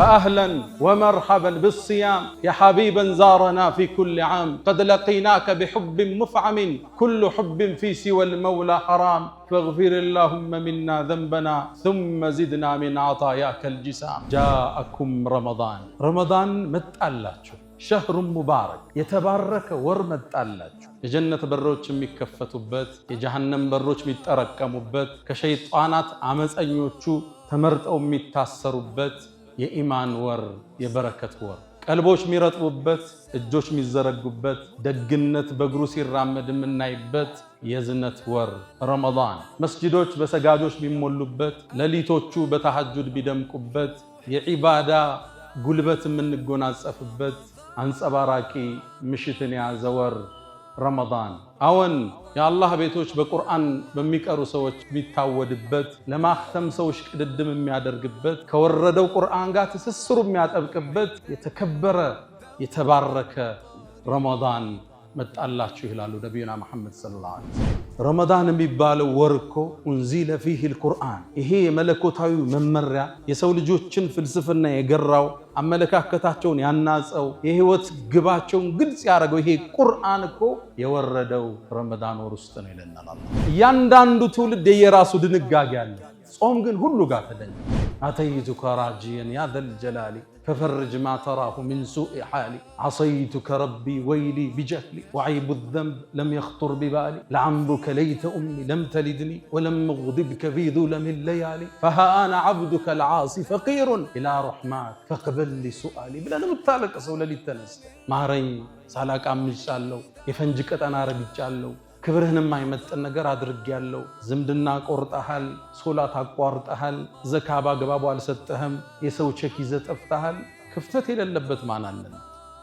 فأهلا ومرحبا بالصيام يا حبيبا زارنا في كل عام قد لقيناك بحب مفعم كل حب في سوى المولى حرام فاغفر اللهم منا ذنبنا ثم زدنا من عطاياك الجسام جاءكم رمضان متألاችሁ شهر مبارك يتبارك ورمتألاችሁ የጀነት በሮች የሚከፈቱበት የጀሃነም በሮች የሚጠረቀሙበት ከሸይጣናት አመፀኞቹ ተመርጠው የሚታሰሩበት የኢማን ወር የበረከት ወር ቀልቦች የሚረጥቡበት እጆች የሚዘረጉበት ደግነት በእግሩ ሲራመድ የምናይበት የዝነት ወር ረመዳን መስጂዶች በሰጋጆች የሚሞሉበት ሌሊቶቹ በተሐጁድ ቢደምቁበት የዒባዳ ጉልበት የምንጎናጸፍበት አንጸባራቂ ምሽትን የያዘ ወር ረመዳን አዎን የአላህ ቤቶች በቁርአን በሚቀሩ ሰዎች የሚታወድበት ለማክተም ሰዎች ቅድድም የሚያደርግበት ከወረደው ቁርአን ጋር ትስስሩ የሚያጠብቅበት የተከበረ የተባረከ ረመዳን መጣላችሁ ይላሉ ነብዩና መሐመድ ሰለላሁ ዐለይሂ ወሰለም። ረመዳን የሚባለው ወር እኮ እንዚለ ፊህ القرآن ይሄ የመለኮታዊ መመሪያ የሰው ልጆችን ፍልስፍና የገራው አመለካከታቸውን ያናጸው የህይወት ግባቸውን ግልጽ ያደረገው ይሄ ቁርአን እኮ የወረደው ረመዳን ወር ውስጥ ነው ይለናል አላህ። እያንዳንዱ ትውልድ የራሱ ድንጋጌ አለ። ጾም ግን ሁሉ ጋር ተደኘ። አተይቱከ ራጂየን ያ ዘል ጀላሊ ففرج ما تراه من سوء حالي عصيتك ربي ويلي بجهلي وعيب الذنب لم يخطر ببالي لعمرك ليت أمي لم تلدني ولم أغضبك في ظلم الليالي فها أنا عبدك العاصي فقير إلى رحماك فقبل لي سؤالي بلا نمتالك سولة للتنس مارين سالاك أمي شالو يفنجك أنا ربي شالو ክብርህንም አይመጥን ነገር አድርጌያለሁ ዝምድና ቆርጠሃል ሶላት አቋርጠሃል ዘካ ባግባቡ አልሰጠህም የሰው ቼክ ይዘህ ጠፍተሃል ክፍተት የሌለበት ማን አለን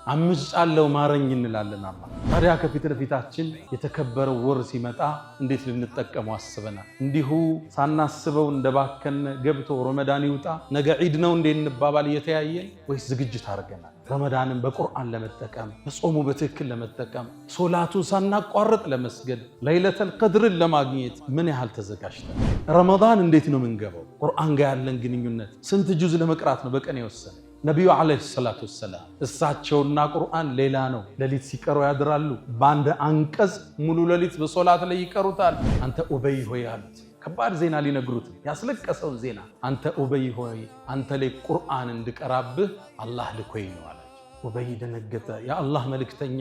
አምጫለሁ ማረኝ እንላለን አላህ። ታዲያ ከፊት ለፊታችን የተከበረው ወር ሲመጣ እንዴት ልንጠቀመው አስበናል? እንዲሁ ሳናስበው እንደባከነ ገብቶ ረመዳን ይውጣ ነገ ዒድ ነው እንደ እንባባል እየተያየን ወይስ ዝግጅት አድርገናል? ረመዳንን በቁርአን ለመጠቀም በጾሙ በትክክል ለመጠቀም ሶላቱን ሳናቋርጥ ለመስገድ ለይለተል ቀድርን ለማግኘት ምን ያህል ተዘጋጅተናል? ረመዳን እንዴት ነው የምንገባው? ቁርአን ጋር ያለን ግንኙነት ስንት ጁዝ ለመቅራት ነው በቀን የወሰነ? ነቢዩ ዓለይሂ ሰላቱ ወሰላም እሳቸውና ቁርአን ሌላ ነው። ሌሊት ሲቀሩ ያድራሉ። በአንድ አንቀጽ ሙሉ ሌሊት በሶላት ላይ ይቀሩታል። አንተ ኡበይ ሆይ አሉት። ከባድ ዜና ሊነግሩት ያስለቀሰውን ዜና አንተ ኡበይ ሆይ አንተ ላይ ቁርአን እንድቀራብህ አላህ ልኮኝ ነው አላቸው። ኡበይ ደነገጠ። የአላህ መልእክተኛ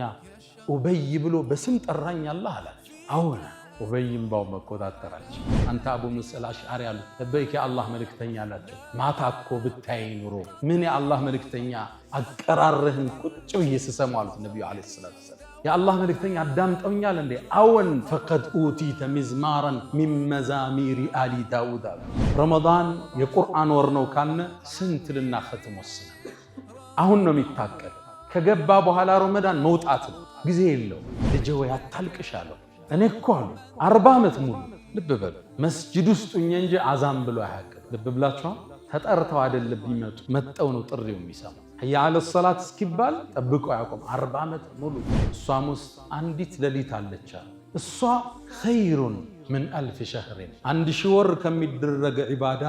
ኡበይ ብሎ በስም ጠራኝ አላህ አላቸው። አሁን ኡበይም ባው መቆጣጠራቸው። አንተ አቡ ሙሳ አልአሽዓሪ አሉ ለበይክ የአላህ መልእክተኛ አላቸው። ማታ እኮ ብታይ ኑሮ ምን የአላህ መልእክተኛ አቀራርህን ቁጭ ብዬ ስሰማው አሉት ነብዩ አለይሂ ሰላቱ ወሰለም። የአላህ መልእክተኛ አዳምጠውኛል እንዴ? አወን ፈቀድ ኡቲተ ሚዝማራን ሚን መዛሚሪ አሊ ዳውድ አሉ። ረመዳን የቁርአን ወር ነው ካነ ስንት ልናኸትም ወስነ አሁን ነው የሚታቀድ። ከገባ በኋላ ረመዳን መውጣት ጊዜ የለው። ልጄ ወይ አታልቅሻለሁ እኔ እኮ አሉ 40 ዓመት ሙሉ ልብ በሉ መስጂድ ውስጥ እንጂ አዛን ብሎ አያውቅም። ልብ ብላችኋል? ተጠርተው አይደለም ቢመጡ መጠው ነው ጥሪው የሚሰማ። ህያ አለ ሰላት እስኪባል ጠብቀው ያቆም 40 ዓመት ሙሉ። እሷም ውስጥ አንዲት ሌሊት አለች። እሷ ኸይሩን ምን አልፍ ሸህሪን 1000 ወር ከሚደረግ ዒባዳ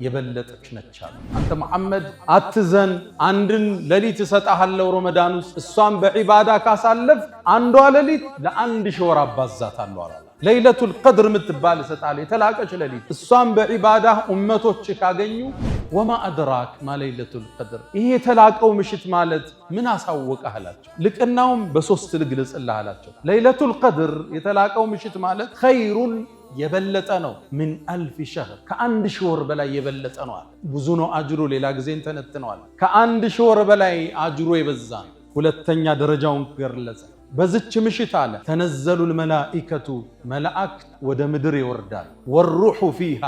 የበለጠች ነች አሉ። አንተ መሐመድ አትዘን አንድን ሌሊት እሰጣለሁ ረመዳን ውስጥ እሷም በዒባዳ ካሳለፍ አንዷ ሌሊት ለ1000 ወር አባዛታለሁ አለ። ለይለቱል ቀድር የምትባል እሰጣለሁ የተላቀች ሌሊት እሷም በዒባዳ ኡመቶች ካገኙ ወማ አድራክ ማ ለይለቱል ቀድር ይሄ የተላቀው ምሽት ማለት ምን አሳወቀህ አላቸው። ልቅናውም በሶስት ልግለጽልህ አላቸው። ለይለቱል ቀድር የተላቀው ምሽት ማለት ኸይሩን የበለጠ ነው። ምን አልፍ ሸህር ከ1000 ወር በላይ የበለጠ ነው። ብዙ ነው አጅሩ። ሌላ ጊዜ እንተነትነዋል። ከ1000 ወር በላይ አጅሩ የበዛ ነው። ሁለተኛ ደረጃውን ገለጸ። በዝች ምሽት አለ ተነዘሉል መላኢከቱ መላእክት ወደ ምድር ይወርዳል። ወሩሑ ፊሃ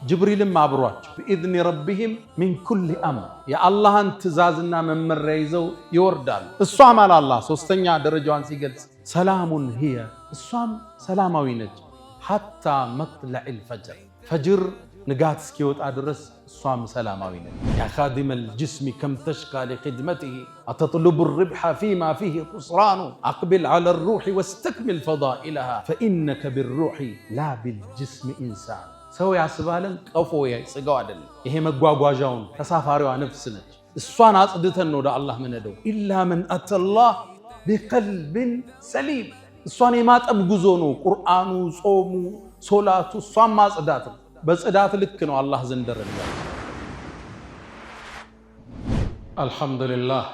ጅብሪልም አብሯቸው በኢዝኒ ረቢሂም ሚን ኩሊ አምር የአላህን ትእዛዝና መመሪያ ይዘው ይወርዳሉ። እሷም አለ አላህ ሶስተኛ ደረጃዋን ሲገልጽ ሰላሙን ሂየ እሷም ሰላማዊ ነች ሐታ መጥለዕል ፈጅር ፈጅር ንጋት እስኪወጣ ድረስ እሷም ሰላማዊ ነች። ያ ኻዲመል ጅስሚ ከም ተሽካ ሊኽድመቲሂ አተጥሉቡ ርብሐ ፊማ ፊሂ ኹስራኑ አቅቢል ዐለ ሩሒ ወስተክሚል ፈዳኢለሃ ፈኢነከ ቢሩሒ ላ ቢልጅስሚ ኢንሳን። ሰው ያስባለን ቀፎ ስጋው አይደለም። ይሄ መጓጓዣውን ተሳፋሪዋ ነፍስ ነች። እሷን አጽድተን ነው ወደ አላህ ምንሄደው። ኢላ መን አተላህ ቢቀልብን ሰሊም። እሷን የማጠብ ጉዞ ነው ቁርአኑ፣ ጾሙ፣ ሶላቱ። እሷን ማጽዳት ነው። በጽዳት ልክ ነው አላህ ዘንድ ደረጃ። አልሐምዱሊላህ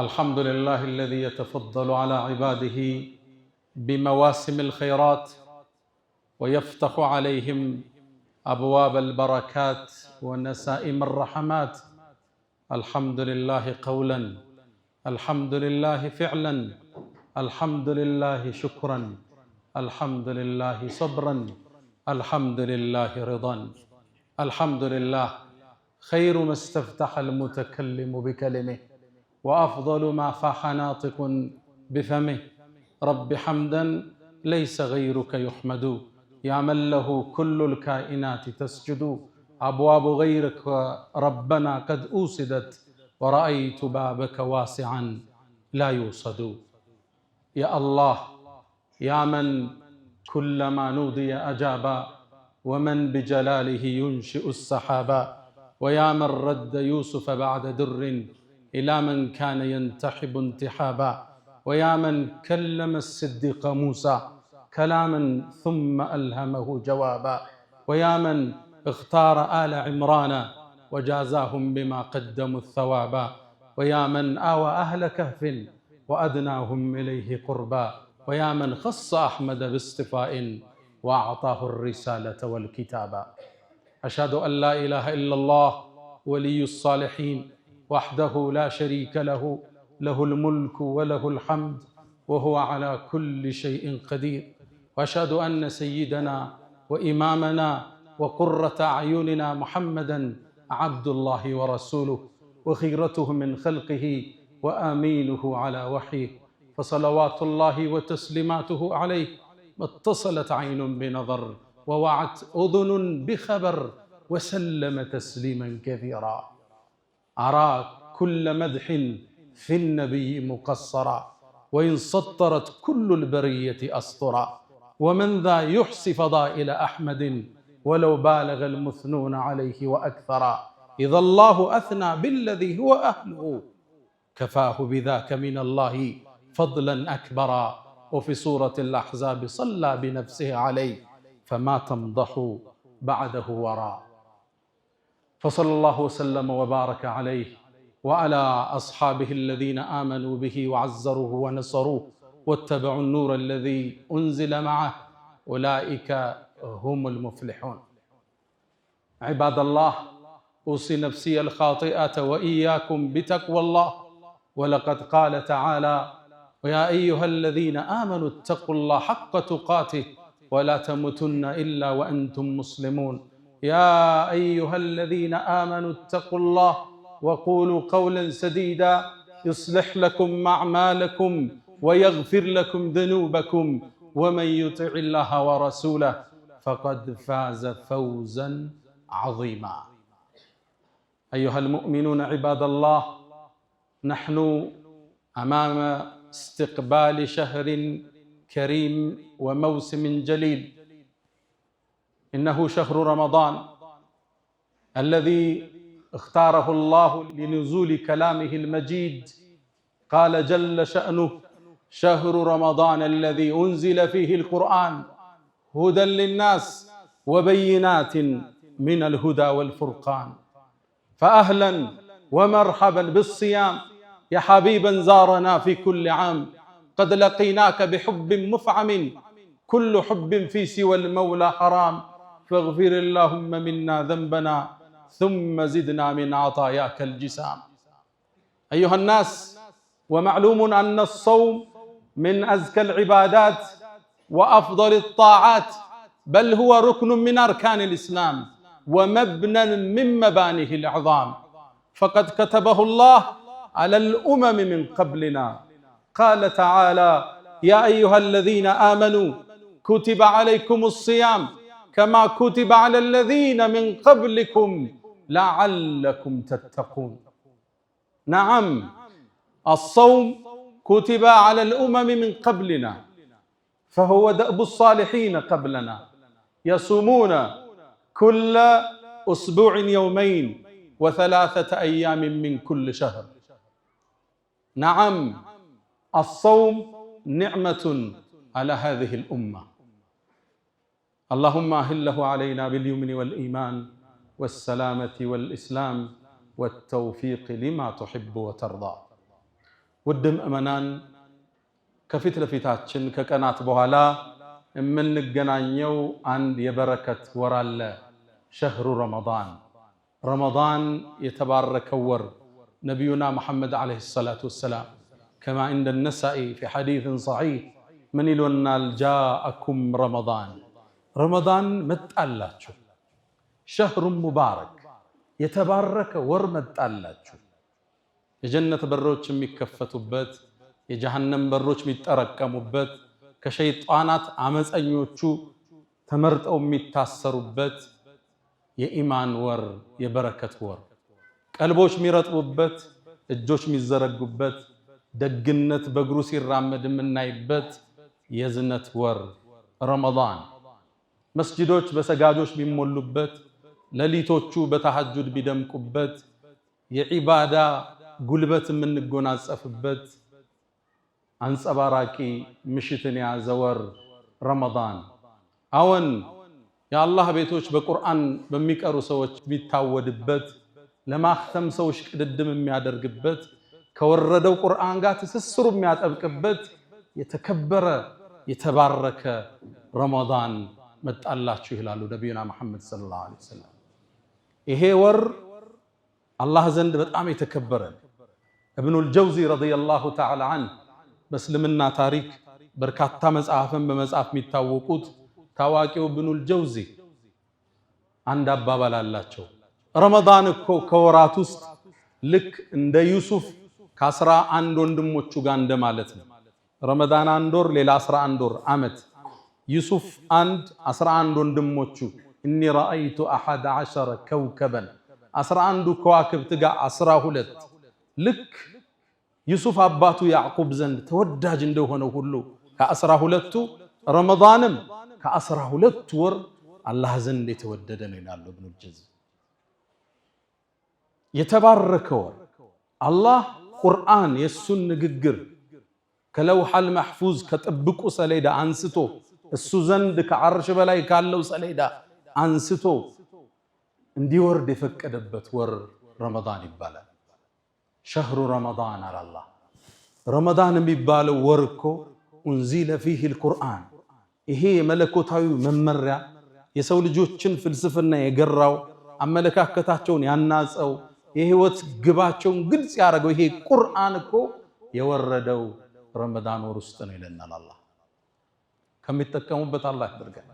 አልሐምዱሊላህ الذي يتفضل على عباده بمواسم الخيرات ويفتح عليهم أبواب البركات ونسائم الرحمات. الحمد لله قولا، الحمد لله فعلا، الحمد لله شكرا، الحمد لله صبرا، الحمد لله رضا. الحمد لله خير ما استفتح المتكلم بكلمه، وأفضل ما فاح ناطق بفمه. رب حمدا ليس غيرك يحمد، يا من له كل الكائنات تسجد. أبواب غيرك ربنا قد أوسدت، ورأيت بابك واسعا لا يوصد. يا الله يا من كلما نودي أجابا، ومن بجلاله ينشئ السحابا. ويا من رد يوسف بعد در إلى من كان ينتحب انتحابا. ويا من كلم الصديق موسى كلاما ثم ألهمه جوابا. ويا من اختار آل عمران وجازاهم بما قدموا الثوابا. ويا من آوى أهل كهف وأدناهم إليه قربا. ويا من خص أحمد باصطفاء وأعطاه الرسالة والكتابا. أشهد أن لا إله إلا الله ولي الصالحين وحده لا شريك له، له الملك وله الحمد وهو على كل شيء قدير. وأشهد أن سيدنا وإمامنا وقرة أعيننا محمدًا عبد الله ورسوله، وخيرته من خلقه وآمينه على وحيه. فصلوات الله وتسليماته عليه ما اتصلت عين بنظر، ووعت أذن بخبر، وسلم تسليما كثيرا. أرى كل مدح في النبي مقصرا، وإن سطرت كل البرية أسطرا. ومن ذا يحصي فضائل أحمد، ولو بالغ المثنون عليه وأكثرا. إذا الله أثنى بالذي هو أهله، كفاه بذاك من الله فضلا أكبرا. وفي سورة الأحزاب صلى بنفسه عليه، فما تمضح بعده وراء. فصلى الله وسلم وبارك عليه وعلى أصحابه الذين آمنوا به وعزروه ونصروه واتبعوا النور الذي أنزل معه، أولئك هم المفلحون. عباد الله، أوصي نفسي الخاطئة وإياكم بتقوى الله. ولقد قال تعالى: ويا أيها الذين آمنوا اتقوا الله حق تقاته ولا تموتن إلا وأنتم مسلمون. يا أيها الذين آمنوا اتقوا الله وقولوا قولا سديدا يصلح لكم أعمالكم ويغفر لكم ذنوبكم، ومن يطع الله ورسوله فقد فاز فوزا عظيما. أيها المؤمنون عباد الله، نحن أمام استقبال شهر كريم وموسم جليل. إنه شهر رمضان الذي اختاره الله لنزول كلامه المجيد. قال جل شأنه: شهر رمضان الذي أنزل فيه القرآن هدى للناس وبينات من الهدى والفرقان. فأهلا ومرحبا بالصيام يا حبيبا زارنا في كل عام. قد لقيناك بحب مفعم، كل حب في سوى المولى حرام. فاغفر اللهم منا ذنبنا ثم زدنا من عطاياك الجسام. أيها الناس، ومعلوم أن الصوم من أزكى العبادات وأفضل الطاعات، بل هو ركن من أركان الإسلام ومبنى من مبانيه العظام. فقد كتبه الله على الأمم من قبلنا. قال تعالى: يا أيها الذين آمنوا كتب عليكم الصيام كما كتب على الذين من قبلكم لعلكم تتقون. نعم، الصوم كتب على الأمم من قبلنا، فهو دأب الصالحين قبلنا، يصومون كل أسبوع يومين وثلاثة أيام من كل شهر. نعم، الصوم نعمة على هذه الأمة. اللهم أهله علينا باليمن والإيمان والسلامة والإسلام والتوفيق لما تحب وترضى. ودم أمنان كفت لفتاتشن ككنات بوهلا من نجنانيو عند يبركة ورال شهر رمضان. رمضان يتبارك ور نبينا محمد عليه الصلاة والسلام كما عند النسائي في حديث صحيح من يلونا جاءكم رمضان. رمضان متألاتشو شهر مبارك يتبارك ور متألاتشو. የጀነት በሮች የሚከፈቱበት የጀሃነም በሮች የሚጠረቀሙበት ከሸይጣናት አመፀኞቹ ተመርጠው የሚታሰሩበት የኢማን ወር የበረከት ወር ቀልቦች የሚረጥቡበት እጆች የሚዘረጉበት ደግነት በእግሩ ሲራመድ የምናይበት የዝነት ወር ረመዳን መስጂዶች በሰጋጆች የሚሞሉበት ሌሊቶቹ በተሐጁድ ቢደምቁበት የዒባዳ ጉልበት የምንጎናጸፍበት አንጸባራቂ ምሽትን የያዘ ወር ረመዳን። አዎን የአላህ ቤቶች በቁርአን በሚቀሩ ሰዎች የሚታወድበት ለማክተም ሰዎች ቅድድም የሚያደርግበት ከወረደው ቁርአን ጋር ትስስሩ የሚያጠብቅበት የተከበረ የተባረከ ረመዳን መጣላችሁ ይላሉ ነብዩና መሐመድ ሰለላሁ ዐለይሂ ወሰለም። ይሄ ወር አላህ ዘንድ በጣም የተከበረ ኢብኑል ጀውዚ ረዲየላሁ ተዓላ ዐንሁ በእስልምና ታሪክ በርካታ መጽሐፍን በመጻፍ የሚታወቁት ታዋቂው ኢብኑል ጀውዚ አንድ አባባል አላቸው። ረመዳን እኮ ከወራት ውስጥ ልክ እንደ ዩሱፍ ከ11 ወንድሞቹ ጋር እንደማለት ነው። ረመዳን አንድ ወር፣ ሌላ 11 ወር ዓመት። ዩሱፍ 11 ወንድሞቹ እኒ ረአይቱ 11 ከውከበን 11 ከዋክብት ጋር 12 ልክ ዩሱፍ አባቱ ያዕቁብ ዘንድ ተወዳጅ እንደሆነው ሁሉ ከ12ቱ ረመዳንም ከ12 ወር አላህ ዘንድ የተወደደ ነው ይላሉ ኢብኑል ጀውዚ። የተባረከ ወር አላህ ቁርአን የሱን ንግግር ከለውሐል መሕፉዝ ከጥብቁ ሰሌዳ አንስቶ እሱ ዘንድ ከዓርሽ በላይ ካለው ሰሌዳ አንስቶ እንዲወርድ የፈቀደበት ወር ረመዳን ይባላል። ሸህሩ ረመዳን አላህ ረመዳን የሚባለው ወር እኮ ኡንዚለ ፊህ አልቁርአን። ይሄ የመለኮታዊ መመሪያ የሰው ልጆችን ፍልስፍና የገራው አመለካከታቸውን ያናጸው የህይወት ግባቸውን ግልጽ ያደረገው ይሄ ቁርአን እኮ የወረደው ረመዳን ወር ውስጥ ነው ይለናል አላህ። ከሚጠቀሙበት አላህ ያድርገን።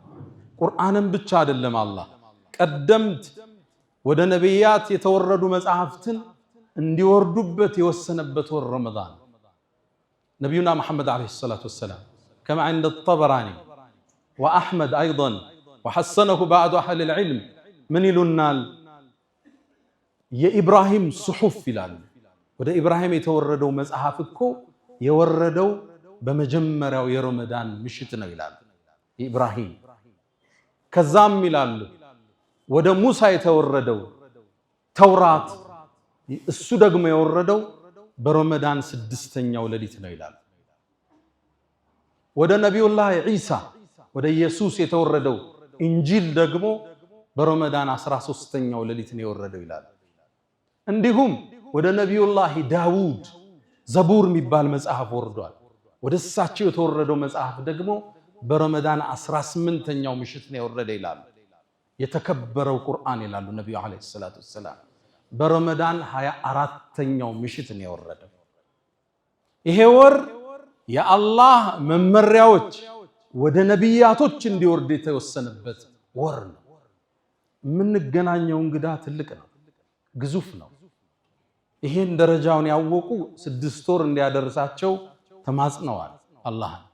ቁርአንን ብቻ አይደለም አላህ ቀደምት ወደ ነቢያት የተወረዱ መጽሐፍትን እንዲወርዱበት የወሰነበት ወር ረመዳን። ነቢዩና መሐመድ ዓለይሂ ሰላቱ ወሰላም ከማ عند الطبراني وأحمد أيضا وحسنه بعض أهل العلم من ይሉናል የኢብራሂም ሱሑፍ ይላሉ። ወደ ኢብራሂም የተወረደው መጽሐፍ እኮ የወረደው በመጀመሪያው የረመዳን ምሽት ነው ይላሉ ኢብራሂም። ከዛም ይላሉ ወደ ሙሳ የተወረደው ተውራት እሱ ደግሞ የወረደው በረመዳን 6ኛው ሌሊት ነው ይላሉ። ወደ ነቢዩላህ ዒሳ ወደ ኢየሱስ የተወረደው ኢንጂል ደግሞ በረመዳን 13ኛው ሌሊት ነው የወረደው ይላሉ። እንዲሁም ወደ ነቢዩላህ ዳውድ ዘቡር የሚባል መጽሐፍ ወርዷል። ወደ እሳቸው የተወረደው መጽሐፍ ደግሞ በረመዳን 18ኛው ምሽት ነው የወረደ ይላሉ። የተከበረው ቁርአን ይላሉ ነብዩ አለይሂ ሰላቱ ወሰላም በረመዳን 24ኛው ምሽት ነው የወረደው። ይሄ ወር የአላህ መመሪያዎች ወደ ነቢያቶች እንዲወርድ የተወሰነበት ወር ነው። የምንገናኘው እንግዳ ትልቅ ነው፣ ግዙፍ ነው። ይሄን ደረጃውን ያወቁ 6 ወር እንዲያደርሳቸው ተማጽነዋል። አላህን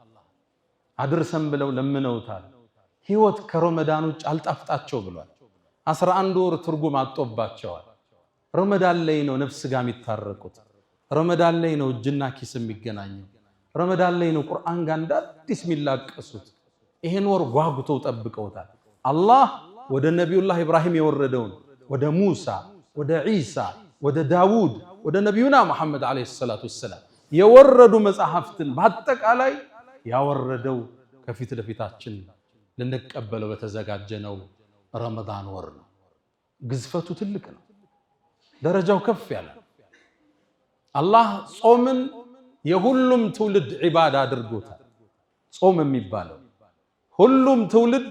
አድርሰን ብለው ለምነውታል። ህይወት ከረመዳን ውጭ አልጣፍጣቸው ብሏል። 11 ወር ትርጉም አጥቶባቸዋል። ረመዳን ላይ ነው ነፍስ ጋር የሚታረቁት። ረመዳን ላይ ነው እጅና ኪስ የሚገናኘው። ረመዳን ላይ ነው ቁርአን ጋር እንደ አዲስ የሚላቀሱት። ይሄን ወር ጓጉተው ጠብቀውታል። አላህ ወደ ነቢዩላህ ኢብራሂም የወረደውን ወደ ሙሳ ወደ ዒሳ ወደ ዳውድ ወደ ነቢዩና መሐመድ ዓለይሂ ሰላቱ ወሰላም የወረዱ መጽሐፍትን በአጠቃላይ ያወረደው ከፊት ለፊታችን ልንቀበለው በተዘጋጀነው ረመዳን ወር ነው። ግዝፈቱ ትልቅ ነው። ደረጃው ከፍ ያለ አላህ ጾምን የሁሉም ትውልድ ዒባዳ አድርጎታል። ጾም የሚባለው ሁሉም ትውልድ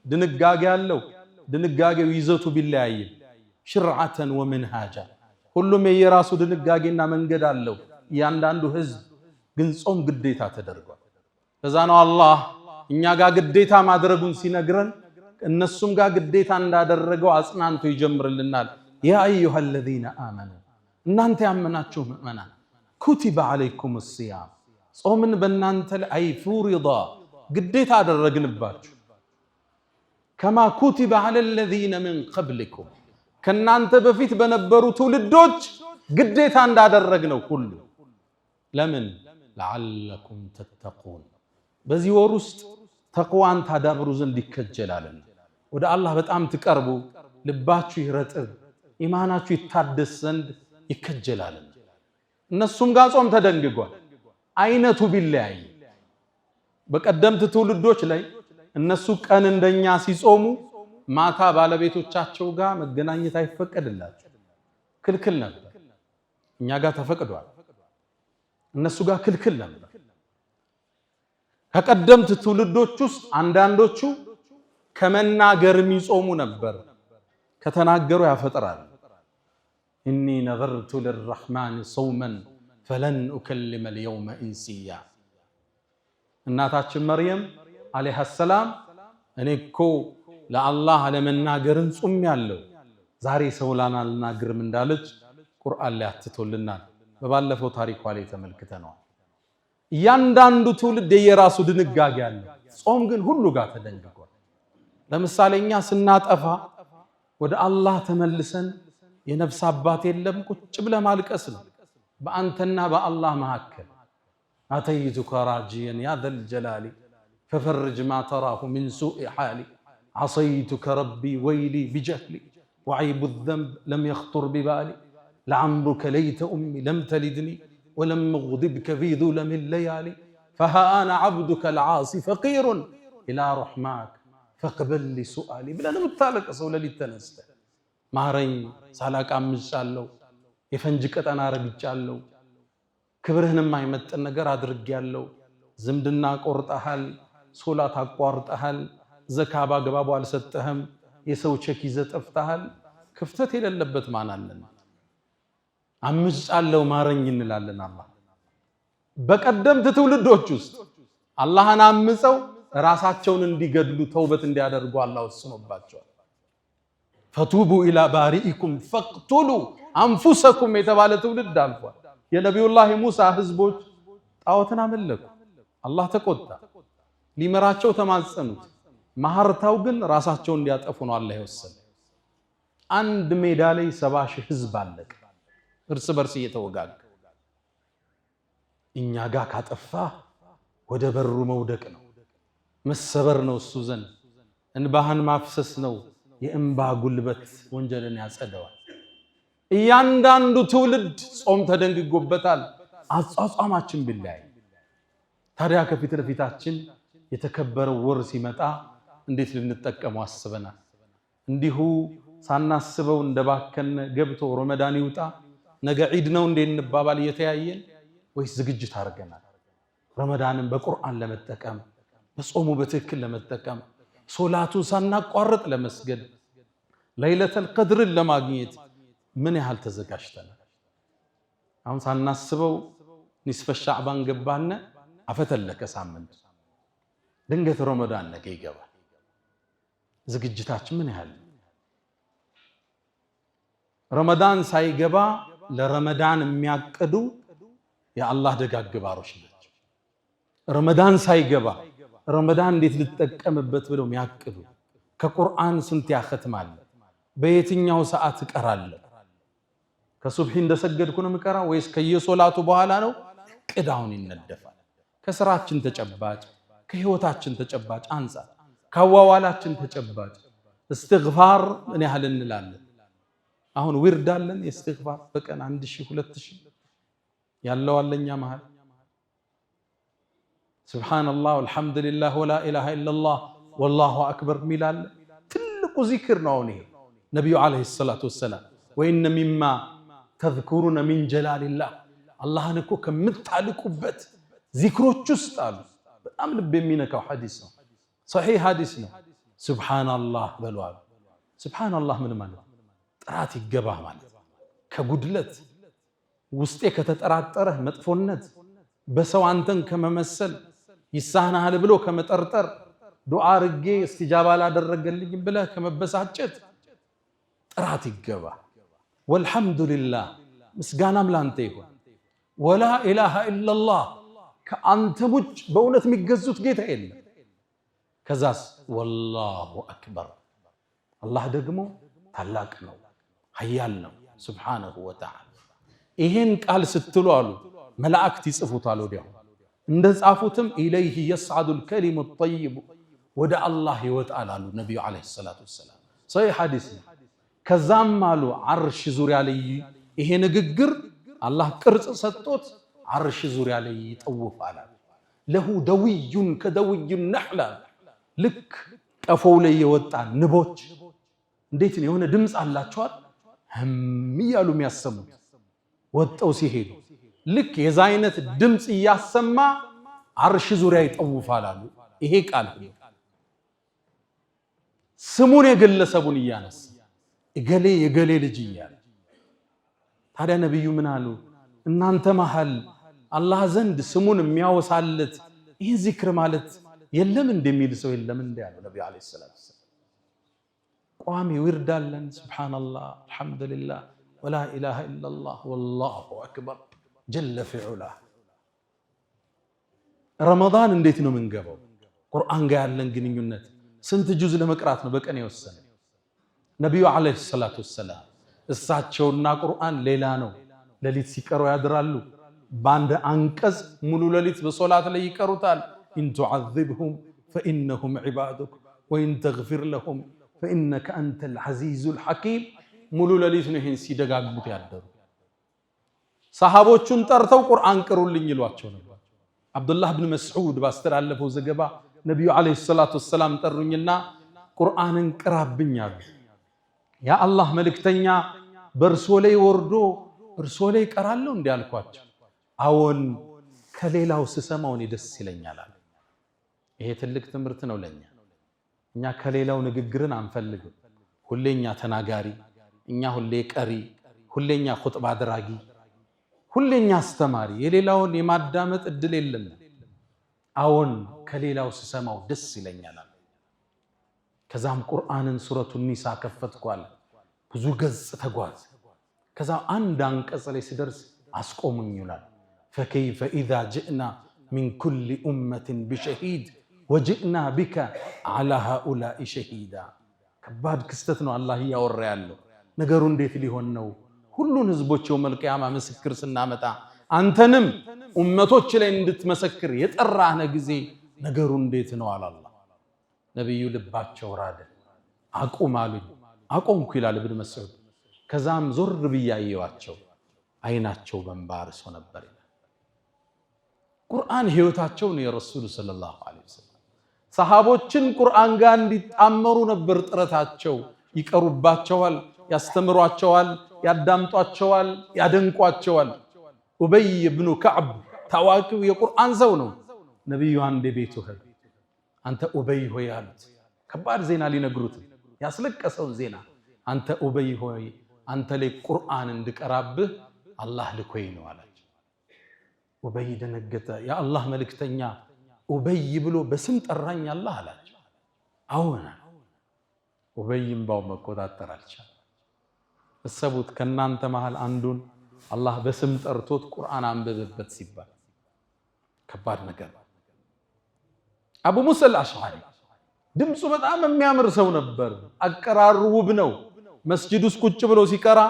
ድንጋጌ አለው። ድንጋጌው ይዘቱ ቢለያይም ሽርዓተን ወመንሃጃ ሁሉም የየራሱ ድንጋጌና መንገድ አለው። እያንዳንዱ ህዝብ ግን ጾም ግዴታ ተደርጓል። ለዛ ነው አላህ እኛ ጋር ግዴታ ማድረጉን ሲነግረን እነሱም ጋር ግዴታ እንዳደረገው አጽናንቶ ይጀምርልናል። ያ አዩሃ الذين آمنوا እናንተ ያመናችሁ ምእመናን ኩቲበ ዓለይኩም الصيام ጾምን በእናንተ ላይ ፉሪዳ ግዴታ አደረግንባችሁ ከማ ኩቲበ على الذين من قبلكم ከናንተ በፊት በነበሩ ትውልዶች ግዴታ እንዳደረግነው ሁሉ ለምን لعلكم تتقون በዚህ ወር ውስጥ ተቅዋን ታዳብሩ ዘንድ ይከጀላልና ወደ አላህ በጣም ትቀርቡ ልባችሁ ይረጥብ ኢማናችሁ ይታደስ ዘንድ ይከጀላልና እነሱም ጋር ጾም ተደንግጓል። አይነቱ ቢለያይ በቀደምት ትውልዶች ላይ እነሱ ቀን እንደኛ ሲጾሙ ማታ ባለቤቶቻቸው ጋር መገናኘት አይፈቀድላቸው ክልክል ነበር። እኛ ጋር ተፈቅዷል፣ እነሱ ጋር ክልክል ነበር። ከቀደምት ትውልዶች ውስጥ አንዳንዶቹ ከመናገር የሚጾሙ ነበር። ከተናገሩ ያፈጥራል። ኢኒ ነዘርቱ ሊልረሕማን ሰውመን ፈለን ኡከልመ ልየውመ ኢንሲያ። እናታችን መርየም ዓለይሃ ሰላም እኔ እኮ ለአላህ ለመናገርን ጾም ያለው ዛሬ ሰው ላናልናገርም እንዳለች ቁርአን ላይ አትቶልናል። በባለፈው ታሪኳ ላይ ተመልክተናል። እያንዳንዱ ትውልድ የራሱ ድንጋጌ አለ። ጾም ግን ሁሉ ጋር ተደንግጓል። ለምሳሌ እኛ ስናጠፋ ወደ አላህ ተመልሰን የነፍስ አባት የለም ቁጭ ብለ ማልቀስ ነው በአንተና በአላህ መካከል። አተይቱከ ራጂየን ያ ዘል ጀላሊ ፈፈርጅ ማ ተራሁ ሚን ሱኢ ሓሊ ዓሰይቱከ ረቢ ወይሊ ቢጀህሊ ወዐይቡ ዘንብ ለም የኽጡር ቢባሊ ለዐምሩከ ለይተ ኡሚ ለም ተሊድኒ ወለም እግድብከ ፊ ዙለሚ ለያሊ ፈሃ አነ ዐብዱከ ልዓሲ ፈቂሩን ኢላ ረሕማክ ፈቅበል ሱአሊ ብለን የምታለቅሰው ሌሊት ተነስተ ማረኝ ሳላቅ አምጫለሁ፣ የፈንጅ ቀጠና ረግጫለሁ፣ ክብርህንም አይመጥን ነገር አድርጌያለሁ፣ ዝምድና ቆርጠሃል፣ ሶላት አቋርጠሃል፣ ዘካ ባግባቡ አልሰጠህም፣ የሰው ቼክ ይዘህ ጠፍተሃል። ክፍተት የሌለበት ማን አለን? አምጫለሁ ማረኝ እንላለን። አላህ በቀደምት ትውልዶች ውስጥ አላህን አምፀው ራሳቸውን እንዲገድሉ ተውበት እንዲያደርጉ አላህ ወስኖባቸዋል። ፈቱቡ ኢላ ባሪኢኩም ፈቅቱሉ አንፉሰኩም የተባለ ትውልድ አልፏል። የነቢዩላህ ሙሳ ህዝቦች ጣዖትን አመለኩ። አላህ ተቆጣ፣ ሊመራቸው ተማጸኑት። ማህርታው ግን ራሳቸውን እንዲያጠፉ ነው አላህ የወሰነ። አንድ ሜዳ ላይ 70 ሺህ ህዝብ አለቀ፣ እርስ በርስ እየተወጋገ። እኛ ጋር ካጠፋ ወደ በሩ መውደቅ ነው፣ መሰበር ነው፣ እሱ ዘንድ እንባህን ማፍሰስ ነው። የእንባ ጉልበት ወንጀልን ያጸደዋል። እያንዳንዱ ትውልድ ጾም ተደንግጎበታል። አጿጿማችን ቢለያይ ታዲያ ከፊት ለፊታችን የተከበረው ወር ሲመጣ እንዴት ልንጠቀመው አስበናል? እንዲሁ ሳናስበው እንደባከነ ገብቶ ረመዳን ይውጣ ነገ ዒድ ነው እንዴ እንባባል እየተያየን፣ ወይስ ዝግጅት አድርገናል? ረመዳንን በቁርአን ለመጠቀም በጾሙ በትክክል ለመጠቀም ሶላቱን ሳናቋርጥ ለመስገድ ለይለተል ቀድርን ለማግኘት ምን ያህል ተዘጋጅተናል? አሁን ሳናስበው ኒስፈ ሻዕባን ገባነ፣ አፈተለከ ሳምንት፣ ድንገት ረመዳን ነገ ይገባል። ዝግጅታችን ምን ያህል? ረመዳን ሳይገባ ለረመዳን የሚያቅዱ የአላህ ደጋግ ባሮች ናቸው። ረመዳን ሳይገባ ረመዳን እንዴት ልጠቀምበት ብለው የሚያቅዱ ከቁርአን ስንት ያختማል? በየትኛው ሰዓት እቀራለሁ? ከሱብሂ እንደሰገድኩ ነው የምቀራው ወይስ ከየሶላቱ በኋላ ነው? ቅዳውን ይነደፋል። ከስራችን ተጨባጭ፣ ከህይወታችን ተጨባጭ አንፃር፣ ከዋዋላችን ተጨባጭ እስትግፋር ምን ያህል እንላለን? አሁን ዊርድ አለን የእስትግፋር በቀን 1000 2000 ያለው አለኛ መሃል ሱብሃንአላህ ወልሐምዱሊላህ ወላ ኢላሃ ኢላላህ ወላሁ አክበር ሚላል ትልቁ ዚክር ነው። ይሄ ነብዩ አለይሂ ሰላቱ ወሰላም ወኢነ ሚማ ተዝኩሩነ ሚን ጀላሊላህ አላህን እኮ ከምታልቁበት ዚክሮች ውስጥ አሉ። በጣም ልብ የሚነካው ሐዲስ ነው። ሶሒህ ሐዲስ ነው። ሱብሃንአላህ በሏል። ሱብሃንአላህ ምን ማለት ጥራት ይገባህ ማለት ከጉድለት ውስጤ ከተጠራጠረ መጥፎነት በሰው አንተን ከመመሰል ይሳናሃል ብሎ ከመጠርጠር ዱዓ አርጌ እስቲጃባ ላደረገልኝ ብለህ ከመበሳጨት ጥራት ይገባህ። ወልሐምዱሊላህ ምስጋናም ላንተ ይሁን። ወላ ኢላሃ ኢላላህ ከአንተ ውጭ በእውነት የሚገዙት ጌታ የለም። ከዛስ ወላሁ አክበር አላህ ደግሞ ታላቅ ነው ኃያል ነው ሱብሓነሁ ወተዓላ። ይሄን ቃል ስትሉ አሉ መላእክት ይጽፉታል። ወዲያው እንደጻፉትም ኢለይሂ የስዓዱል ከሊሙ ጠይቡ ወደ አላህ ይወጣል አሉ ነቢዩ ዓለይሂ ሰላቱ ወሰላም። ሶሒህ ሐዲስ ነው። ከዛም አሉ ዓርሽ ዙሪያ ላይ ይሄ ንግግር አላህ ቅርጽ ሰጥቶት ዓርሽ ዙሪያ ላይ ይጠውፋል። ለሁ ደውዩን ከደውዩ ነሕላ ልክ ቀፎው ላይ የወጣ ንቦች እንዴት ነው የሆነ ድምፅ አላቸዋል ህም እያሉ የሚያሰሙት ወጣው ሲሄዱ ልክ የዛ አይነት ድምፅ እያሰማ ዓርሽ ዙሪያ ይጠውፋል አሉ። ይሄ ቃል ስሙን የግለሰቡን እያነሳ እገሌ የገሌ ልጅ እያለ ታዲያ ነብዩ ምን አሉ? እናንተ መሃል አላህ ዘንድ ስሙን የሚያወሳለት ይህ ዚክር ማለት የለም እንደሚል ሰው የለም እንደ ያለው ነብዩ አለይሂ ሰላቱ ወሰለም። ቋሚ ዊርዳለን ሱብሃንአላህ አልሐምዱሊላህ ወላ ኢላሃ ኢላላህ ወላሁ አክበር ጀለ ፊዑላ። ረመዳን እንዴት ነው የምንገባው? ቁርአን ጋር ያለን ግንኙነት ስንት ጁዝ ለመቅራት ነው በቀን የወሰነ? ነብዩ አለይሂ ሰላቱ ወሰላም እሳቸውና ቁርአን ሌላ ነው። ሌሊት ሲቀሩ ያድራሉ። በአንድ አንቀጽ ሙሉ ሌሊት በሶላት ላይ ይቀሩታል። ኢን ቱዐዚብሁም ፈኢነሁም ዒባዱክ ወኢን ተግፊር ለሁም ፈኢነከ አንተል ዐዚዙል ሐኪም። ሙሉ ሌሊት ነው ይሄን ሲደጋግሙት ያደሩ። ሰሃቦቹን ጠርተው ቁርአን ቅሩልኝ ይሏቸው ነበር። አብዱላህ ብን መስዑድ ባስተላለፈው ዘገባ ነብዩ አለይሂ ሰላቱ ወሰላም ጠሩኝና ቁርአንን ቅራብኝ አሉ። ያ አላህ መልእክተኛ በእርሶ ላይ ወርዶ እርሶ ላይ ቀራለሁ እንዴ አልኳቸው። አዎን ከሌላው ስሰማው እኔ ደስ ይለኛል አለ። ይሄ ትልቅ ትምህርት ነው ለኛ። እኛ ከሌላው ንግግርን አንፈልግም። ሁሌኛ ተናጋሪ፣ እኛ ሁሌ ቀሪ፣ ሁሌኛ ኹጥባ አድራጊ፣ ሁሌኛ አስተማሪ፣ የሌላውን የማዳመጥ እድል የለም። አዎን ከሌላው ስሰማው ደስ ይለኛል አለ። ከዛም ቁርአንን ሱረቱ ኒሳ ከፈትኳል። ብዙ ገጽ ተጓዝ። ከዛ አንድ አንቀጽ ላይ ሲደርስ አስቆሙኝ ይላል። ፈከይፈ ኢዛ ጅእና ሚን ኩሊ ኡመትን ቢሸሂድ ወጅእና ቢከ ዓላ ሃኡላኢ ሸሂዳ። ከባድ ክስተት ነው አላህ እያወራ ያለው። ነገሩ እንዴት ሊሆን ነው? ሁሉን ህዝቦች የውመል ቂያማ ምስክር ስናመጣ አንተንም ኡመቶች ላይ እንድትመሰክር የጠራህነ ጊዜ ነገሩ እንዴት ነው አላህ። ነብዩ ልባቸው ራደ። አቁም አሉኝ። አቆምኩ ይላል ኢብኑ መስዑድ። ከዛም ዞር ብያየዋቸው አይናቸው በእንባ ርሶ ነበር። ቁርአን ህይወታቸው ነው የረሱል ሰለላሁ ዐለይሂ ወሰለም። ሰሃቦችን ቁርአን ጋር እንዲጣመሩ ነበር ጥረታቸው። ይቀሩባቸዋል፣ ያስተምሯቸዋል፣ ያዳምጧቸዋል፣ ያደንቋቸዋል። ኡበይ ብኑ ከዕብ ታዋቂው የቁርአን ሰው ነው። ነብዩ አንዴ ቤቱ ሄዱ። አንተ ኡበይ ሆይ አሉት። ከባድ ዜና ሊነግሩት ያስለቀሰውን ዜና። አንተ ኡበይ ሆይ አንተ ላይ ቁርአን እንድቀራብህ አላህ ልኮኝ ነው አላቸው። ኡበይ ደነገጠ። ያ አላህ መልእክተኛ ኡበይ ብሎ በስም ጠራኝ አላህ አላቸው። አዎና ኡበይ እምባው መቆጣጠር አልቻለም። እሰቡት ከናንተ መሃል አንዱን አላህ በስም ጠርቶት ቁርአን አንብብበት ሲባል ከባድ ነገር። አቡ ሙሳ አልአሽዓሪ ድምፁ በጣም የሚያምር ሰው ነበር። አቀራሩ ውብ ነው። መስጂድ ውስጥ ቁጭ ብሎ ሲቀራ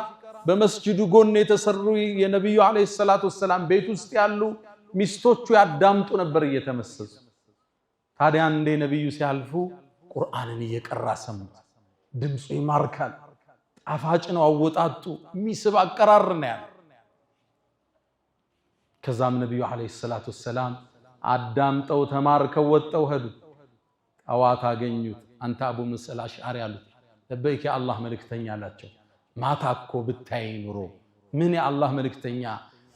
በመስጂዱ ጎን የተሰሩ የነብዩ አለይሂ ሰላቱ ወሰላም ቤት ውስጥ ያሉ ሚስቶቹ ያዳምጡ ነበር እየተመሰሱ። ታዲያ እንደ ነብዩ ሲያልፉ ቁርአንን እየቀራ ሰሙት። ድምፁ ይማርካል። ጣፋጭ ነው አወጣጡ ሚስብ አቀራር ነው ያለው ከዛም ነብዩ አለይሂ ሰላቱ ሰላም አዳምጠው ተማርከው ወጣው ሄዱ አዋታ አገኙት አንተ አቡ ሙሳ አልአሽዓሪ አሉት ለበይክ የአላህ መልእክተኛ አላቸው ማታኮ ብታይ ኑሮ ምን የአላህ መልእክተኛ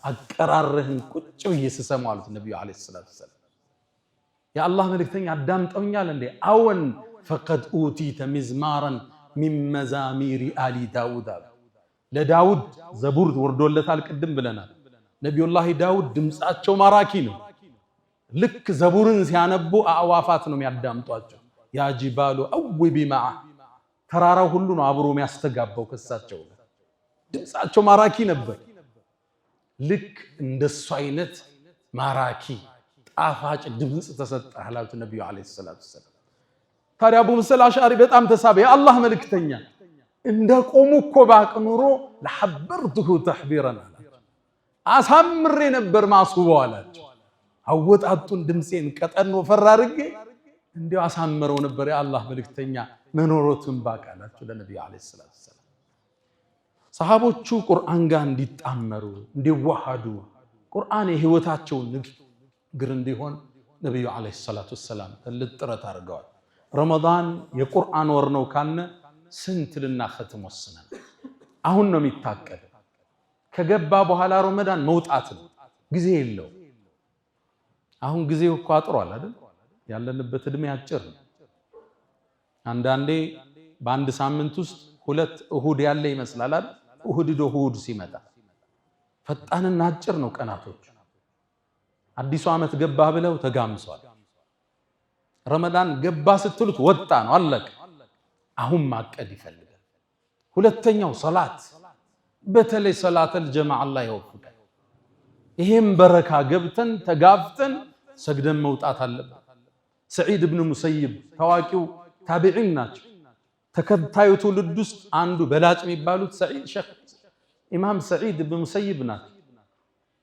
አቀራርህን ቁጭ ይስሰማው አሉት ነብዩ አለይሂ ሰላቱ ሰላም የአላህ መልእክተኛ አዳምጠውኛል እንዴ አወን فقد اوتيت مزمارا من مزامير آل داود ለዳውድ ዘቡር ወርዶለታል ቅድም ብለናል ነብዩላህ ዳውድ ድምጻቸው ማራኪ ነው ልክ ዘቡርን ሲያነቡ አዋፋት ነው የሚያዳምጧቸው ያ ጂባሉ አውቢ ማዓ ተራራው ሁሉ ነው አብሮ የሚያስተጋባው ከሳቸው ድምጻቸው ማራኪ ነበር ልክ እንደሱ አይነት ማራኪ ጣፋጭ ድምጽ ተሰጠህ አላቱ ነብዩ አለይሂ ሰላቱ ሰላም ታዲያ አቡ ሙሳ አልአሽዓሪ በጣም ተሳበ የአላህ መልእክተኛ እንደቆሙ እኮ ባቅ ኑሮ ለሐበርቱሁ ተሕቢረን አሳምሬ ነበር ማስውበው አላቸው አወጣጡን ድምጼን ቀጠን ወፈር አድርጌ እንዲያው አሳምረው ነበር የአላህ መልእክተኛ መኖሮቱን ባቅ አላቸው ለነብዩ አለይሂ ሰላቱ ሰላም ሰሃቦቹ ቁርአን ጋር እንዲጣመሩ እንዲዋሃዱ ቁርአን የህይወታቸው ንግግር እንዲሆን ነብዩ አለይሂ ሰላቱ ሰላም ጥረት አድርገዋል ረመዳን የቁርአን ወር ነው ካነ ስንት ልናختም ወስነን አሁን ነው የሚታቀድ ከገባ በኋላ ረመዳን መውጣት ነው ጊዜ የለው አሁን ጊዜው እኮ አጥሯል አይደል ያለንበት እድሜ አጭር ነው አንዳንዴ በአንድ ሳምንት ውስጥ ሁለት እሁድ ያለ ይመስላል አይደል እሁድ ሲመጣ ፈጣንና አጭር ነው ቀናቶች አዲሱ ዓመት ገባ ብለው ተጋምሷል ረመዳን ገባ ስትሉት ወጣ ነው አለቀ አሁን ማቀድ ይፈልጋል ሁለተኛው ሶላት በተለይ ሶላተል ጀማዓ አላህ ይወፍቀን ይሄም በረካ ገብተን ተጋፍተን ሰግደን መውጣት አለበት ሰዒድ ኢብኑ ሙሰይብ ታዋቂው ታቢዒን ናቸው ተከታዩ ትውልድ ውስጥ አንዱ በላጭ የሚባሉት ሰዒድ ሼኽ ኢማም ሰዒድ ኢብኑ ሙሰይብ ናቸው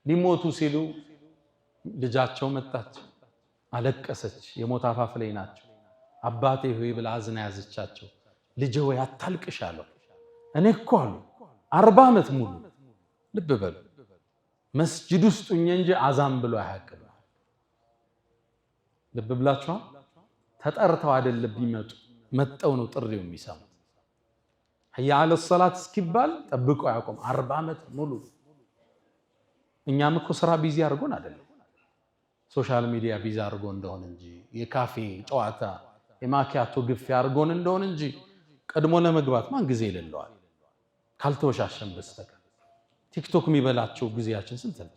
ሊሞቱ ሲሉ ልጃቸው መጣች አለቀሰች የሞት አፋፍ ላይ ናቸው አባቴ ሆይ ብላ አዝና ያዘቻቸው ልጄ ወይ አታልቅሽ አለው እኔ እኮ አሉ 40 ዓመት ሙሉ ልብ በሉ መስጂድ ውስጥ እንጂ አዛን ብሎ አያውቅም ልብ ብላችኋል ተጠርተው አይደለም ቢመጡ መጣው ነው ጥሪው የሚሰሙ ህያ አለ ሰላት እስኪባል ጠብቀው ያቆም 40 ዓመት ሙሉ እኛም እኮ ስራ ቢዚ አድርጎን አይደለም ሶሻል ሚዲያ ቢዚ አድርጎ እንደሆነ እንጂ የካፌ ጨዋታ የማኪያቶ ግፍ ያርጎን እንደሆነ እንጂ ቀድሞ ለመግባት ማን ጊዜ ይለለዋል ካልተወሻሸን በስተቀር ቲክቶክ የሚበላቸው ጊዜያችን ስንት ነው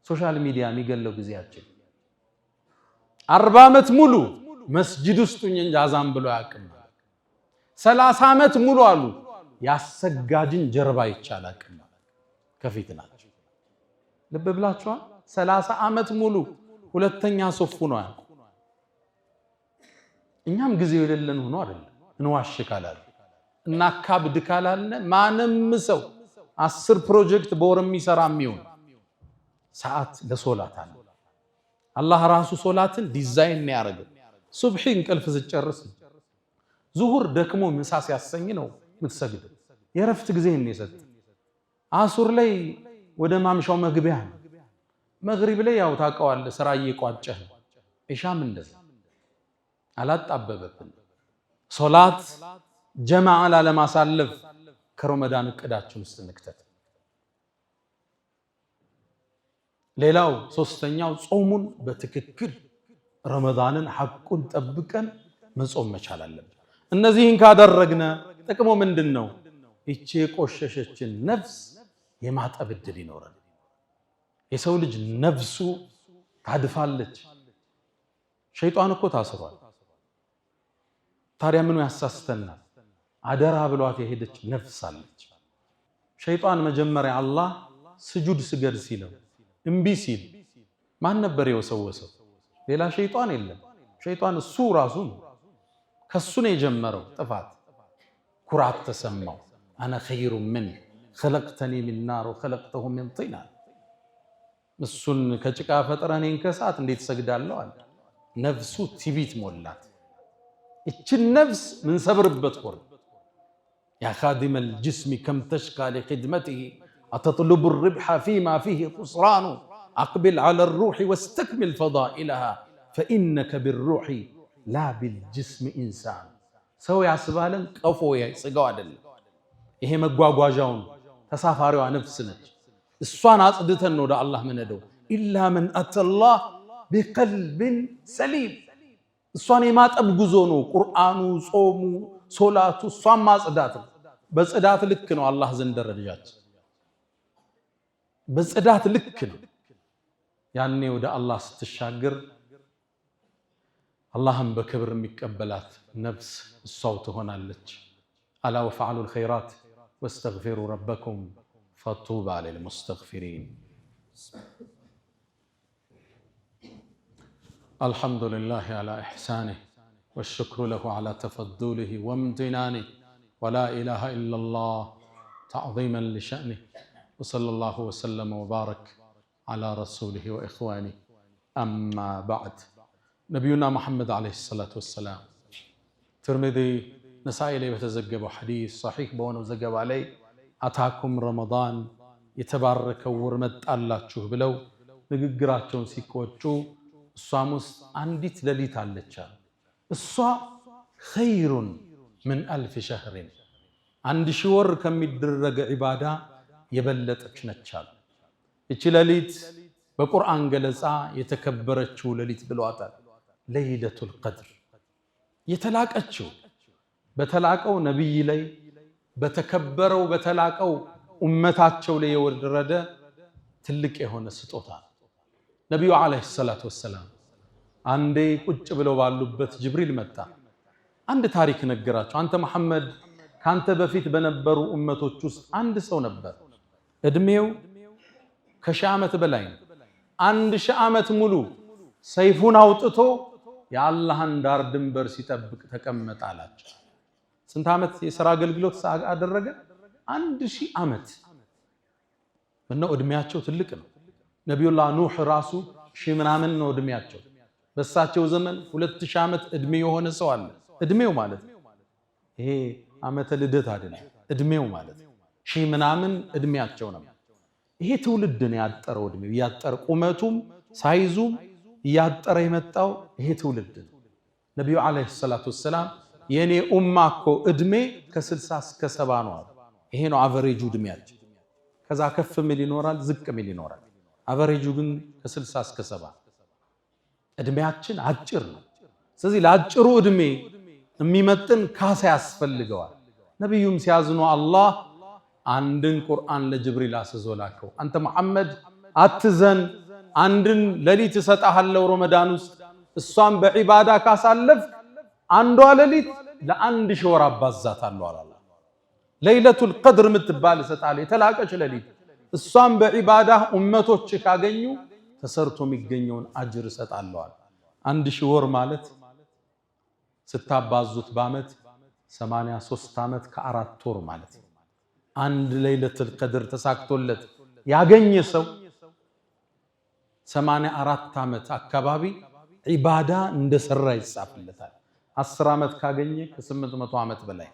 ሶሻል ሚዲያ የሚገለው ጊዜያችን 40 ዓመት ሙሉ መስጂድ ውስጥ እንጂ አዛን ብሎ ያቅም 30 ዓመት ሙሉ አሉ ያሰጋጅን ጀርባ ይቻላል ከፊት ናቸው ልብ ብላችኋል 30 ዓመት ሙሉ ሁለተኛ ሶፉ ነው ያቁ እኛም ጊዜ የሌለን ሆኖ አይደለም እንዋሽካላል እና ካብድ ካላልነ ማንም ሰው 10 ፕሮጀክት በወር የሚሰራ የሚሆን ሰዓት ለሶላት አለ አላህ ራሱ ሶላትን ዲዛይን ያደርጋል ሱብሂ እንቅልፍ ሲጨርስ ዙሁር ደክሞ ምሳ ሲያሰኝ ነው የምትሰግደው የረፍት ጊዜ ነው የሰጠ አሱር ላይ ወደ ማምሻው መግቢያ መግሪብ ላይ ያው ታውቀዋል ስራ እየቋጨህ ኢሻም እንደዛ አላጣበበብን ሶላት ጀማዓ ለማሳለፍ ከረመዳን እቅዳችን ውስጥ ንክተት ሌላው ሶስተኛው ጾሙን በትክክል ረመዳንን ሐቁን ጠብቀን መጾም መቻል አለብን እነዚህን ካደረግነ ጥቅሙ ምንድነው እቺ ቆሸሸችን ነፍስ የማጠብ እድል ይኖራል የሰው ልጅ ነፍሱ ታድፋለች ሸይጣን እኮ ታስሯል ታዲያ ምኑ ያሳስተናል አደራ ብሏት የሄደች ነፍስ አለች ሸይጣን መጀመሪያ አላህ ስጁድ ስገድ ሲለው እምቢ ሲል ማን ነበር የወሰወሰው ሌላ ሸይጣን የለም ሸይጣን እሱ ራሱ ነው ከሱ ነው የጀመረው ጥፋት ኩራት ተሰማው انا خير من خلقتني من نار وخلقته من طين እሱን ከጭቃ ፈጥረኔን ከሳት እንዴት ሰግዳለሁ አለ ነፍሱ ትቢት ሞላት እቺ ነፍስ ምን ሰብርበት ወር يا خادم الجسم كم تشقى لخدمته أتطلب الربح فيما فيه خسران أقبل على الروح واستكمل فضائلها فإنك بالروح لا بالجسم إنسان سوي عسبالا قفويا سقوا عدل إيه مقواقواجون تسافروا عن نفسنا الصوان أصدتن ودى الله من دو إلا من أتى الله بقلب سليم الصوان ما تبقزونو قرآنو صومو صلاتو الصوان ما أصدتن بس أدات لكنو الله زندر رجات بس أدات لكنو يعني ودى الله ستشاقر اللهم بكبر مكبلات نفس الصوت هنا اللج ألا وفعلوا الخيرات واستغفروا ربكم فطوبى للمستغفرين الحمد لله على إحسانه والشكر له على تفضله وامتنانه ولا إله إلا الله تعظيما لشأنه وصلى الله وسلم وبارك على رسوله وإخوانه أما بعد نبينا محمد عليه الصلاة والسلام ترمذي نسائي لي بتزقبوا حديث صحيح بونه زقب عليه أتاكم رمضان يتبارك ورمت الله تشوه بلو نقراچون سيكوچو الصاموس عندت لليت على الصا خير من 1000 شهر عند شور كم يدرج عبادة يبلطچ نچال እቺ ለሊት በቁርአን ገለጻ የተከበረችው ለሊት ብለዋታል ለይለቱል ቀድር የተላቀችው በተላቀው ነብይ ላይ በተከበረው በተላቀው ኡመታቸው ላይ የወረደ ትልቅ የሆነ ስጦታ ነብዩ አለይሂ ሰላቱ ወሰለም አንዴ ቁጭ ብለው ባሉበት ጅብሪል መጣ አንድ ታሪክ ነገራቸው አንተ መሐመድ ካንተ በፊት በነበሩ ኡመቶች ውስጥ አንድ ሰው ነበር እድሜው ከሺህ ዓመት በላይ 1000 ዓመት ሙሉ ሰይፉን አውጥቶ የአላህን ዳር ድንበር ሲጠብቅ ተቀመጠ አላቸው ስንት ዓመት የሥራ አገልግሎት አደረገ 1000 ዓመት እና እድሜያቸው ትልቅ ነው ነብዩላህ ኑህ ራሱ ሺህ ምናምን ነው እድሜያቸው በሳቸው ዘመን 2000 ዓመት እድሜ የሆነ ሰው አለ እድሜው ማለት ይሄ ዓመተ ልደት አይደለም እድሜው ማለት ሺህ ምናምን እድሜያቸው ነው ይሄ ትውልድ ነው ያጠረው እድሜው ያጠረ ቁመቱም ሳይዙም ያጠረ የመጣው ይሄ ትውልድ ነው ነብዩ አለይሂ ሰላቱ ወሰለም የኔ ኡማኮ እድሜ ከ60 እስከ 70 ነው ይሄ ነው አቨሬጁ እድሜያቸው ከዛ ከፍ ሚል ይኖራል ዝቅ ሚል ይኖራል አቨሬጁ ግን ከ60 እስከ 70 እድሜያችን አጭር ነው ስለዚህ ለአጭሩ እድሜ የሚመጥን ካሳ ያስፈልገዋል ነብዩም ሲያዝኑ አላህ አንድን ቁርአን ለጅብሪል አስዞላከው አንተ መሐመድ አትዘን አንድን ለሊት ሰጣሃለው ረመዳን ውስጥ እሷን በዒባዳ ካሳለፍ አንዷ ለሊት ለአንድ ሺህ አባዛታለሁ አላህ ለይለቱል ቀድር ምትባል ሰጣለ የተላቀች ለሊት እሷን በዒባዳ ኡመቶች ካገኙ ተሰርቶ የሚገኘውን አጅር ሰጣለሁ አለ አንድ ሺህ ማለት ስታባዙት በአመት 83 ዓመት ከ4 ወር ማለት አንድ ለይለቱል ቀድር ተሳክቶለት ያገኘ ሰው 84 ዓመት አካባቢ ዒባዳ እንደሰራ ይጻፍለታል 10 ዓመት ካገኘ ከ800 ዓመት በላይ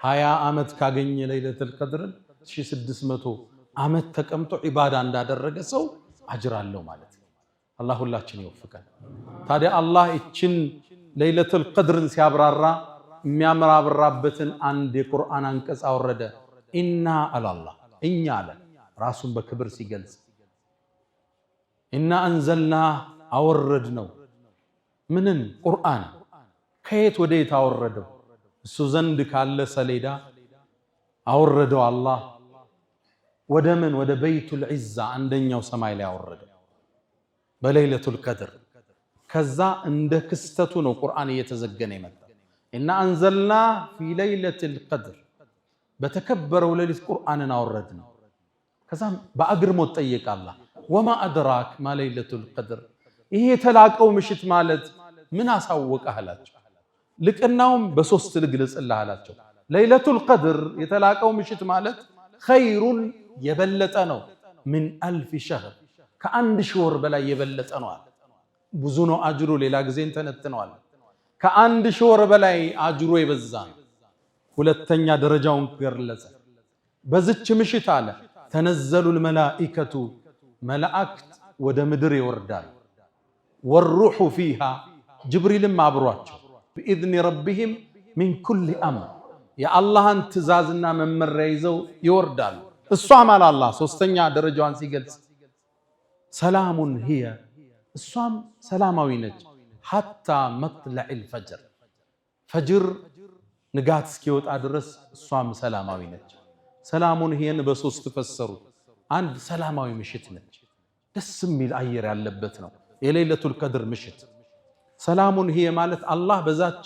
20 ዓመት ካገኘ ለይለቱል ቀድር 1600 ዓመት ተቀምጦ ዒባዳ እንዳደረገ ሰው አጅር አለው ማለት ነው አላህ ሁላችን ይወፍቀን ታዲያ አላህ እቺን ለይለቱል ቀድርን ሲያብራራ የሚያምራብራበትን አንድ የቁርአን አንቀጽ አወረደ ኢና አላህ እኛ አለ ራሱን በክብር ሲገልጽ ኢና አንዘልና አወረድ ነው ምንን ቁርአን ከየት ወዴት አወረደው እሱ ዘንድ ካለ ሰሌዳ አወረደው አላህ ወደ ምን ወደ በይቱል ዒዛ አንደኛው ሰማይ ላይ አወረደው በለይለቱል ቀድር ከዛ እንደ ክስተቱ ነው ቁርአን እየተዘገነ ይመጣ ኢና አንዘልና ፊ ለይለቱል ቀድር በተከበረው ሌሊት ቁርአንን አወረድነው ከዛም በአግርሞት ጠየቀ አላህ ወማ አድራክ ማ ለይለቱል ቀድር ይሄ የተላቀው ምሽት ማለት ምን አሳወቀህ አላቸው ልቅናውም በሶስት ልግለጽልህ አላቸው ለይለቱል ቀድር የተላቀው ምሽት ማለት ኸይሩን የበለጠ ነው ምን 1000 ሸህር ከአንድ ሺህ ወር በላይ የበለጠ ነው ብዙ ነው አጅሩ ሌላ ጊዜ እንተነትነዋል ከአንድ ሺህ ወር በላይ አጅሩ የበዛ ነው ሁለተኛ ደረጃውን ገለጸ። በዝች ምሽት አለ ተነዘሉል መላኢከቱ መላእክት ወደ ምድር ይወርዳል። ወሩሑ ፊሃ ጅብሪልም አብሯቸው بإذن ربهم من كل أمر የአላህን ትእዛዝና መመሪያ ይዘው ይወርዳሉ። እሷም አለ አላህ ሶስተኛ ደረጃዋን ሲገልጽ ሰላሙን هي እሷም ሰላማዊ ነች ሐታ መጥለዕል ፈጅር ፈጅር ንጋት እስኪወጣ ድረስ እሷም ሰላማዊ ነች። ሰላሙን هيን በሶስት ፈሰሩ። አንድ ሰላማዊ ምሽት ነች፣ ደስ የሚል አየር ያለበት ነው የሌለቱል ቀድር ምሽት። ሰላሙን هي ማለት አላህ በዛች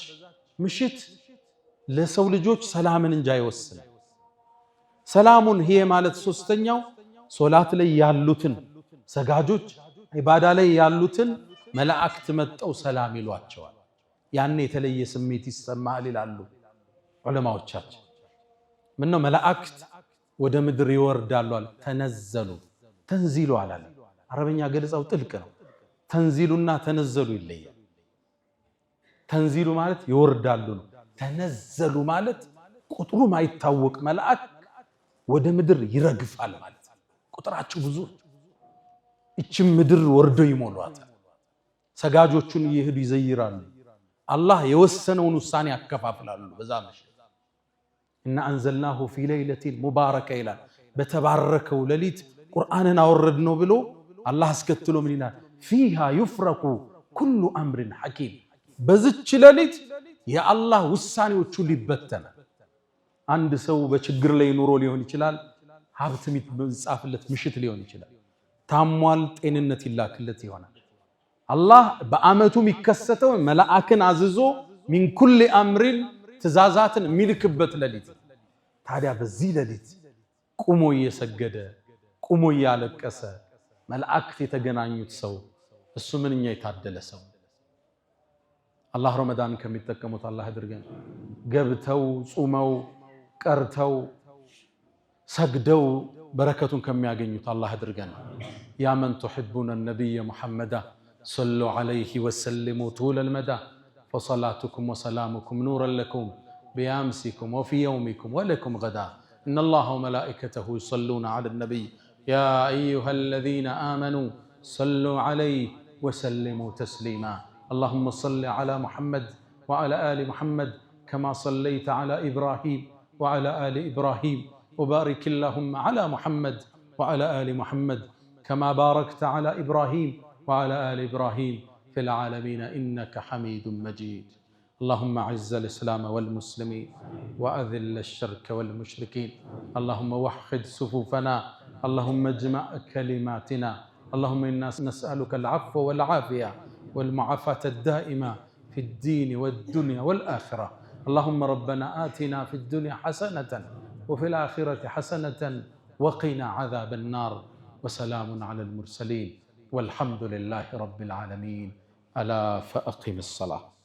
ምሽት ለሰው ልጆች ሰላምን እንጂ አይወስንም። ሰላሙን هي ማለት ሶስተኛው ሶላት ላይ ያሉትን ሰጋጆች ኢባዳ ላይ ያሉትን መላእክት መጠው ሰላም ይሏቸዋል። ያን የተለየ ስሜት ይሰማል ይላሉ ዑለማዎቻችን። ምን ነው መላእክት ወደ ምድር ይወርዳሉ አለ ተነዘሉ። ተንዚሉ አላለ አረበኛ ገለጻው ጥልቅ ነው። ተንዚሉና ተነዘሉ ይለያል። ተንዚሉ ማለት ይወርዳሉ ነው። ተነዘሉ ማለት ቁጥሩ ማይታወቅ መላእክ ወደ ምድር ይረግፋል ማለት ቁጥራቸው ብዙ እቺም ምድር ወርዶ ይሞሏታል። ሰጋጆቹን ይሄዱ ይዘይራሉ። አላህ የወሰነውን ውሳኔ ያከፋፍላሉ። በዛ ምሽት እና አንዘልናሁ ፊ ለይለቲል ሙባረከ ይላል። በተባረከው ሌሊት ቁርአንን አወረድነው ብሎ አላህ አስከትሎ ምን ይላል? ፊሃ ዩፍረቁ ኩሉ አምሪን ሐኪም በዝች ሌሊት የአላህ ውሳኔዎቹ ሊበተናል። አንድ ሰው በችግር ላይ ኑሮ ሊሆን ይችላል። ሀብት የሚጻፍለት ምሽት ሊሆን ይችላል። ታሟል፣ ጤንነት ይላክለት ይሆናል። አላህ በአመቱ የሚከሰተው መላእክን አዝዞ ሚን ኩል አምሪን ትእዛዛትን የሚልክበት ሌሊት። ታዲያ በዚህ ሌሊት ቁሞ እየሰገደ ቁሞ እያለቀሰ መላእክት የተገናኙት ሰው እሱ ምንኛ የታደለ ሰው። አላህ ረመዳን ከሚጠቀሙት አላህ ያድርገን። ገብተው ጾመው ቀርተው ሰግደው በረከቱን ከሚያገኙት አላህ ያድርገን። ያ መን تحبون النبي محمد صلوا عليه وسلموا طول المدى فصلاتكم وسلامكم نورا لكم بأمسكم وفي يومكم ولكم غدا إن الله وملائكته يصلون على النبي يا أيها الذين آمنوا صلوا عليه وسلموا تسليما اللهم صل على محمد وعلى آل محمد كما صليت على إبراهيم وعلى آل إبراهيم وبارك اللهم على محمد وعلى آل محمد كما باركت على إبراهيم وعلى آل إبراهيم في العالمين إنك حميد مجيد اللهم أعز الإسلام والمسلمين وأذل الشرك والمشركين اللهم وحد صفوفنا اللهم اجمع كلماتنا اللهم إنا نسألك العفو والعافية والمعافاة الدائمة في الدين والدنيا والآخرة اللهم ربنا آتنا في الدنيا حسنة وفي الآخرة حسنة وقنا عذاب النار وسلام على المرسلين والحمد لله رب العالمين ألا فأقم الصلاة.